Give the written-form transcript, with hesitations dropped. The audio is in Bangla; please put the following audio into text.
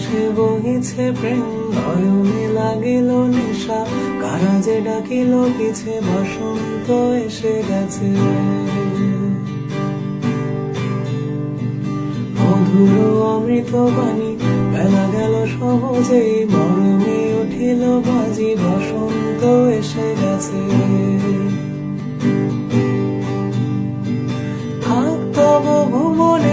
বাতাসে বহিছে প্রেম, নয়নে লাগিল নেশা, কারা যে ডাকিল পিছে, বসন্ত এসে গেছে। মধুর অমৃত বাণী, বেলা গেল সহজেই, মরমে উঠিল বাজি, বসন্ত এসে গেছে। থাক তব ভুবনে